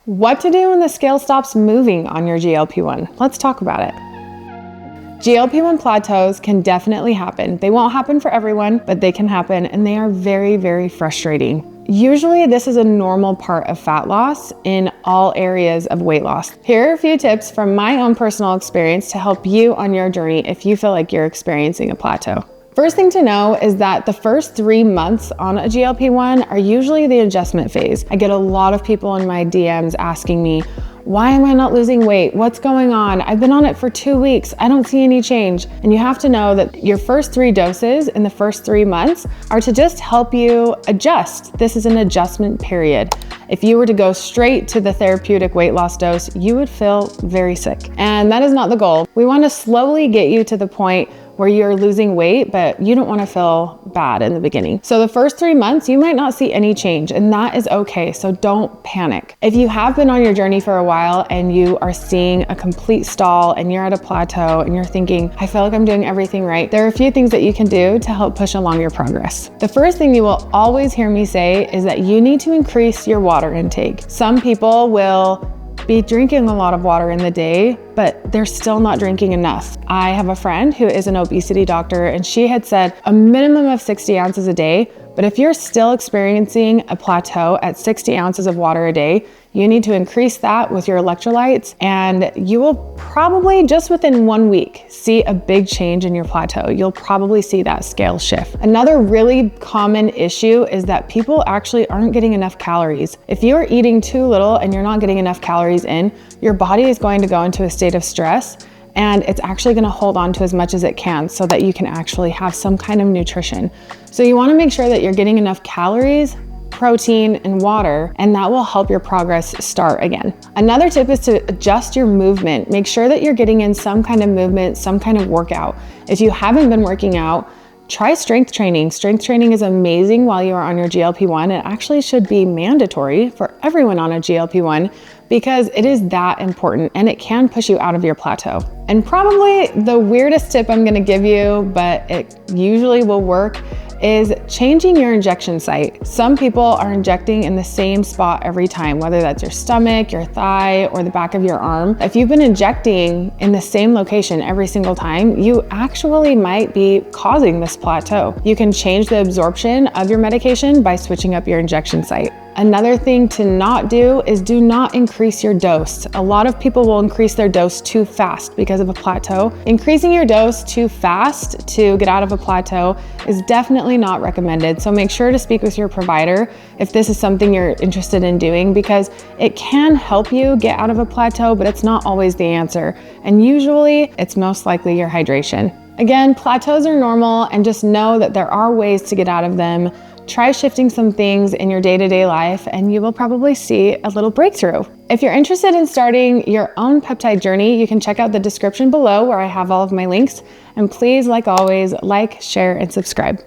What to do when the scale stops moving on your GLP-1? Let's talk about it. GLP-1 plateaus can definitely happen. They won't happen for everyone, but they can happen, and they are very, very frustrating. Usually this is a normal part of fat loss in all areas of weight loss. Here are a few tips from my own personal experience to help you on your journey if you feel like you're experiencing a plateau. First thing to know is that the first 3 months on a GLP-1 are usually the adjustment phase. I get a lot of people in my DMs asking me, why am I not losing weight? What's going on? I've been on it for 2 weeks. I don't see any change. And you have to know that your first 3 doses in the first 3 months are to just help you adjust. This is an adjustment period. If you were to go straight to the therapeutic weight loss dose, you would feel very sick. And that is not the goal. We want to slowly get you to the point where you're losing weight, but you don't want to feel bad in the beginning. So the first 3 months, you might not see any change, and that is okay, so don't panic. If you have been on your journey for a while and you are seeing a complete stall and you're at a plateau and you're thinking, I feel like I'm doing everything right, there are a few things that you can do to help push along your progress. The first thing you will always hear me say is that you need to increase your water intake. Some people will be drinking a lot of water in the day, but they're still not drinking enough. I have a friend who is an obesity doctor, and she had said a minimum of 60 ounces a day. But if you're still experiencing a plateau at 60 ounces of water a day, you need to increase that with your electrolytes, and you will probably just within 1 week see a big change in your plateau. You'll probably see that scale shift. Another really common issue is that people actually aren't getting enough calories. If you're eating too little and you're not getting enough calories in, your body is going to go into a state of stress, and it's actually going to hold on to as much as it can so that you can actually have some kind of nutrition. So you want to make sure that you're getting enough calories, protein, and water, and that will help your progress start again. Another tip is to adjust your movement. Make sure that you're getting in some kind of movement, some kind of workout. If you haven't been working out, try strength training. Strength training is amazing while you are on your GLP-1. It actually should be mandatory for everyone on a GLP-1 because it is that important and it can push you out of your plateau. And probably the weirdest tip I'm gonna give you, but it usually will work, is changing your injection site. Some people are injecting in the same spot every time, whether that's your stomach, your thigh, or the back of your arm. If you've been injecting in the same location every single time, you actually might be causing this plateau. You can change the absorption of your medication by switching up your injection site. Another thing to not do is do not increase your dose. A lot of people will increase their dose too fast because of a plateau. Increasing your dose too fast to get out of a plateau is definitely not recommended. So make sure to speak with your provider if this is something you're interested in doing, because it can help you get out of a plateau, but it's not always the answer. And usually it's most likely your hydration. Again, plateaus are normal, and just know that there are ways to get out of them. Try shifting some things in your day-to-day life and you will probably see a little breakthrough. If you're interested in starting your own peptide journey, you can check out the description below where I have all of my links. And please, like always, like, share, and subscribe.